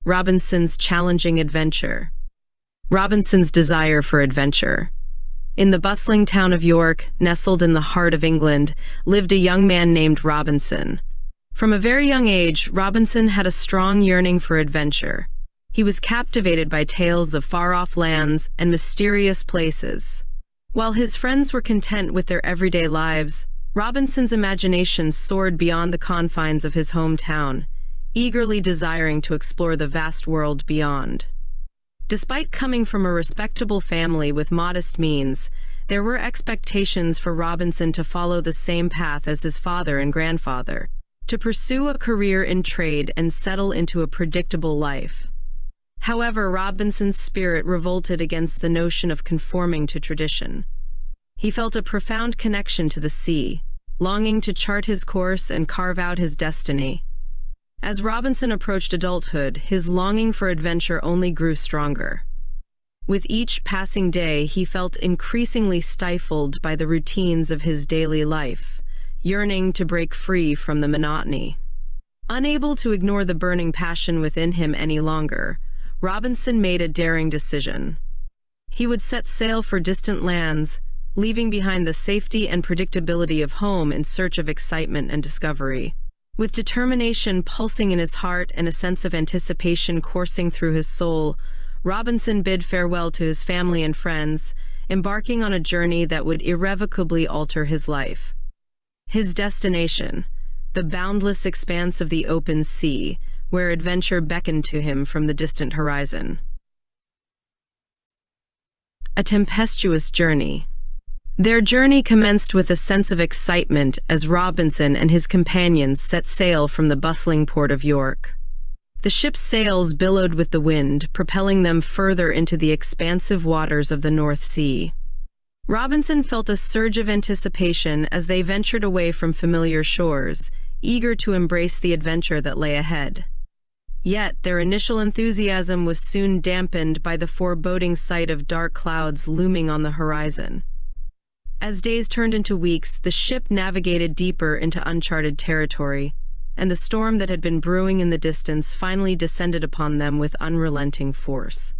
Robinson's challenging adventure. Robinson's desire for adventure. In the bustling town of York, nestled in the heart of England, lived a young man named Robinson. From a very young age, Robinson had a strong yearning for adventure. He was captivated by tales of far-off lands and mysterious places. While his friends were content with their everyday lives, Robinson's imagination soared beyond the confines of his hometown, eagerly desiring to explore the vast world beyond. Despite coming from a respectable family with modest means, there were expectations for Robinson to follow the same path as his father and grandfather, to pursue a career in trade and settle into a predictable life. However, Robinson's spirit revolted against the notion of conforming to tradition. He felt a profound connection to the sea, longing to chart his course and carve out his destiny. As Robinson approached adulthood, his longing for adventure only grew stronger. With each passing day, he felt increasingly stifled by the routines of his daily life, yearning to break free from the monotony. Unable to ignore the burning passion within him any longer, Robinson made a daring decision. He would set sail for distant lands, leaving behind the safety and predictability of home in search of excitement and discovery. With determination pulsing in his heart and a sense of anticipation coursing through his soul, Robinson bid farewell to his family and friends, embarking on a journey that would irrevocably alter his life. His destination, the boundless expanse of the open sea, where adventure beckoned to him from the distant horizon. A tempestuous journey. Their journey commenced with a sense of excitement as Robinson and his companions set sail from the bustling port of York. The ship's sails billowed with the wind, propelling them further into the expansive waters of the North Sea. Robinson felt a surge of anticipation as they ventured away from familiar shores, eager to embrace the adventure that lay ahead. Yet their initial enthusiasm was soon dampened by the foreboding sight of dark clouds looming on the horizon. As days turned into weeks, the ship navigated deeper into uncharted territory, and the storm that had been brewing in the distance finally descended upon them with unrelenting force.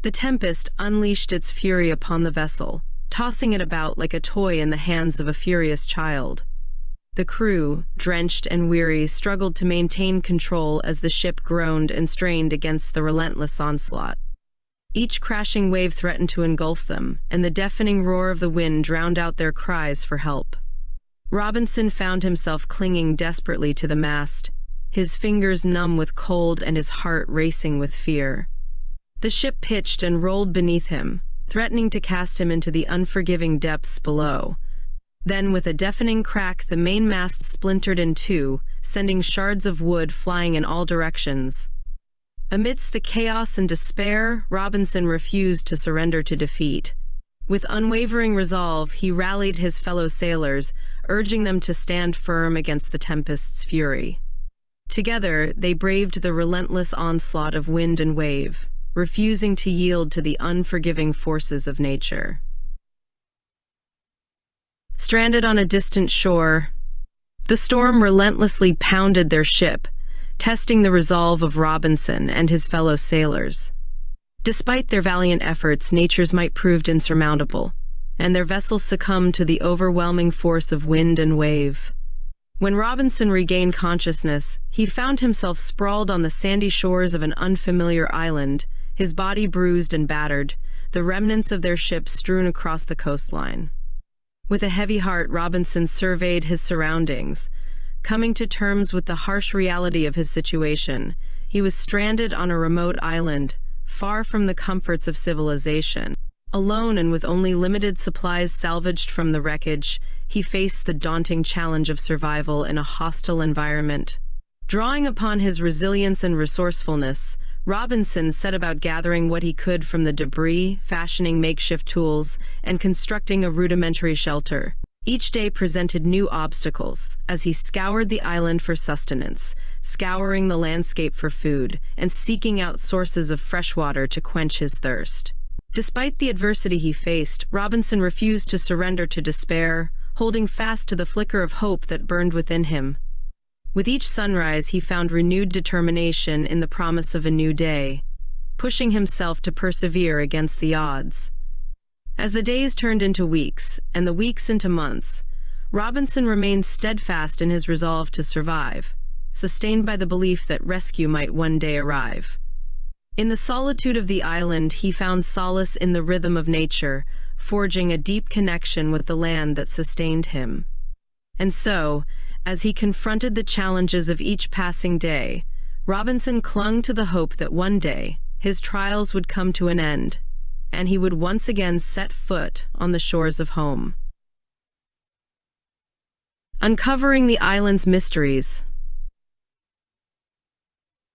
The tempest unleashed its fury upon the vessel, tossing it about like a toy in the hands of a furious child. The crew, drenched and weary, struggled to maintain control as the ship groaned and strained against the relentless onslaught. Each crashing wave threatened to engulf them, and the deafening roar of the wind drowned out their cries for help. Robinson found himself clinging desperately to the mast, his fingers numb with cold and his heart racing with fear. The ship pitched and rolled beneath him, threatening to cast him into the unforgiving depths below. Then, with a deafening crack, the mainmast splintered in two, sending shards of wood flying in all directions. Amidst the chaos and despair, Robinson refused to surrender to defeat. With unwavering resolve, he rallied his fellow sailors, urging them to stand firm against the tempest's fury. Together, they braved the relentless onslaught of wind and wave, refusing to yield to the unforgiving forces of nature. Stranded on a distant shore, the storm relentlessly pounded their ship, testing the resolve of Robinson and his fellow sailors. Despite their valiant efforts, nature's might proved insurmountable, and their vessels succumbed to the overwhelming force of wind and wave. When Robinson regained consciousness, he found himself sprawled on the sandy shores of an unfamiliar island, his body bruised and battered, the remnants of their ship strewn across the coastline. With a heavy heart, Robinson surveyed his surroundings. Coming to terms with the harsh reality of his situation, he was stranded on a remote island, far from the comforts of civilization. Alone and with only limited supplies salvaged from the wreckage, he faced the daunting challenge of survival in a hostile environment. Drawing upon his resilience and resourcefulness, Robinson set about gathering what he could from the debris, fashioning makeshift tools, and constructing a rudimentary shelter. Each day presented new obstacles as he scoured the island for sustenance, scouring the landscape for food, and seeking out sources of fresh water to quench his thirst. Despite the adversity he faced, Robinson refused to surrender to despair, holding fast to the flicker of hope that burned within him. With each sunrise, he found renewed determination in the promise of a new day, pushing himself to persevere against the odds. As the days turned into weeks, and the weeks into months, Robinson remained steadfast in his resolve to survive, sustained by the belief that rescue might one day arrive. In the solitude of the island, he found solace in the rhythm of nature, forging a deep connection with the land that sustained him. And so, as he confronted the challenges of each passing day, Robinson clung to the hope that one day his trials would come to an end, and he would once again set foot on the shores of home. Uncovering the island's mysteries.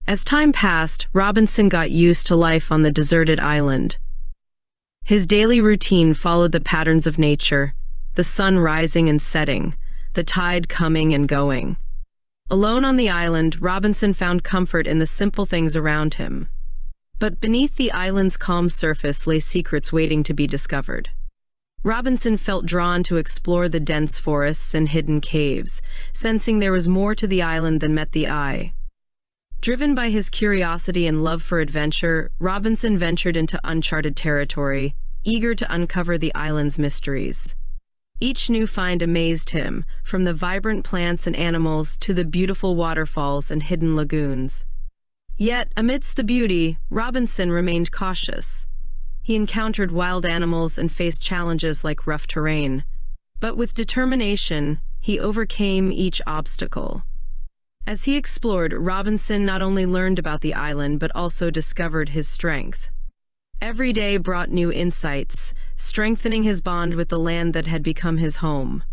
As time passed, Robinson got used to life on the deserted island. His daily routine followed the patterns of nature, the sun rising and setting, the tide coming and going. Alone on the island, Robinson found comfort in the simple things around him. But beneath the island's calm surface lay secrets waiting to be discovered. Robinson felt drawn to explore the dense forests and hidden caves, sensing there was more to the island than met the eye. Driven by his curiosity and love for adventure, Robinson ventured into uncharted territory, eager to uncover the island's mysteries. Each new find amazed him, from the vibrant plants and animals to the beautiful waterfalls and hidden lagoons. Yet, amidst the beauty, Robinson remained cautious. He encountered wild animals and faced challenges like rough terrain. But with determination, he overcame each obstacle. As he explored, Robinson not only learned about the island but also discovered his strength. Every day brought new insights, strengthening his bond with the land that had become his home.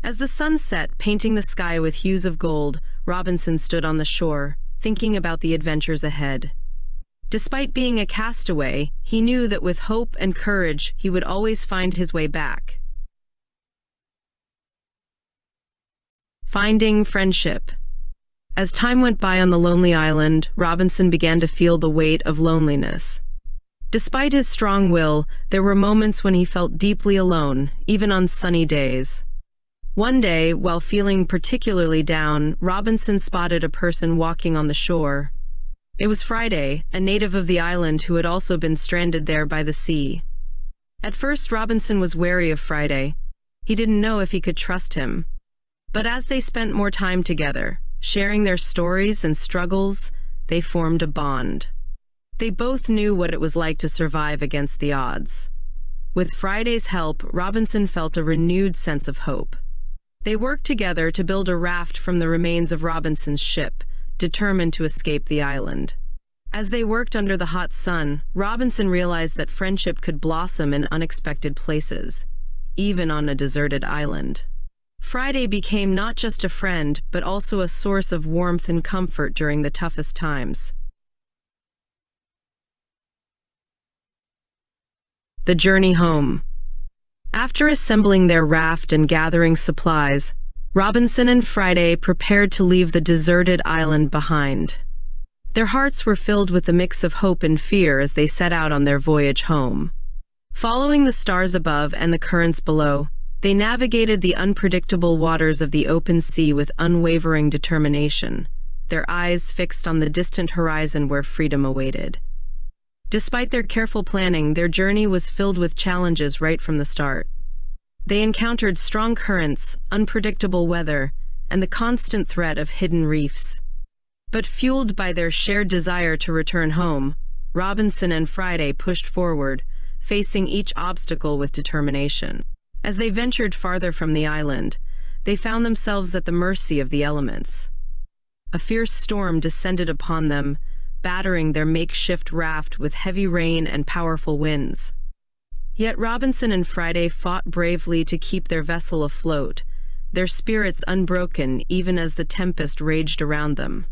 As the sun set, painting the sky with hues of gold, Robinson stood on the shore, thinking about the adventures ahead. Despite being a castaway, he knew that with hope and courage, he would always find his way back. Finding friendship. As time went by on the lonely island, Robinson began to feel the weight of loneliness. Despite his strong will, there were moments when he felt deeply alone, even on sunny days. One day, while feeling particularly down, Robinson spotted a person walking on the shore. It was Friday, a native of the island who had also been stranded there by the sea. At first, Robinson was wary of Friday. He didn't know if he could trust him. But as they spent more time together, sharing their stories and struggles, they formed a bond. They both knew what it was like to survive against the odds. With Friday's help, Robinson felt a renewed sense of hope. They worked together to build a raft from the remains of Robinson's ship, determined to escape the island. As they worked under the hot sun, Robinson realized that friendship could blossom in unexpected places, even on a deserted island. Friday became not just a friend, but also a source of warmth and comfort during the toughest times. The journey home. After assembling their raft and gathering supplies, Robinson and Friday prepared to leave the deserted island behind. Their hearts were filled with a mix of hope and fear as they set out on their voyage home. Following the stars above and the currents below, they navigated the unpredictable waters of the open sea with unwavering determination, their eyes fixed on the distant horizon where freedom awaited. Despite their careful planning, their journey was filled with challenges right from the start. They encountered strong currents, unpredictable weather, and the constant threat of hidden reefs. But fueled by their shared desire to return home, Robinson and Friday pushed forward, facing each obstacle with determination. As they ventured farther from the island, they found themselves at the mercy of the elements. A fierce storm descended upon them, battering their makeshift raft with heavy rain and powerful winds. Yet Robinson and Friday fought bravely to keep their vessel afloat, their spirits unbroken even as the tempest raged around them.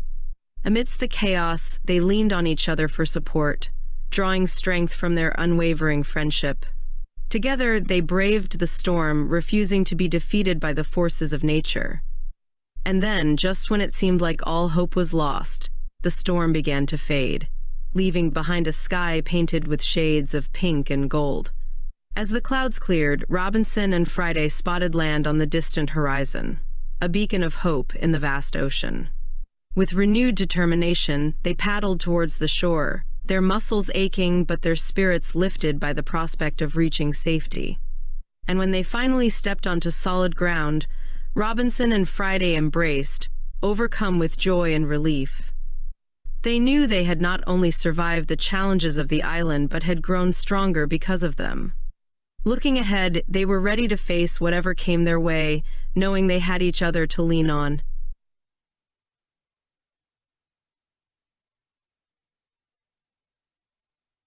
Amidst the chaos, they leaned on each other for support, drawing strength from their unwavering friendship. Together, they braved the storm, refusing to be defeated by the forces of nature. And then, just when it seemed like all hope was lost, the storm began to fade, leaving behind a sky painted with shades of pink and gold. As the clouds cleared, Robinson and Friday spotted land on the distant horizon. a beacon of hope in the vast ocean. With renewed determination, they paddled towards the shore, their muscles aching but their spirits lifted by the prospect of reaching safety. And when they finally stepped onto solid ground, Robinson and Friday embraced, overcome with joy and relief. They knew they had not only survived the challenges of the island but had grown stronger because of them. Looking ahead, they were ready to face whatever came their way, knowing they had each other to lean on.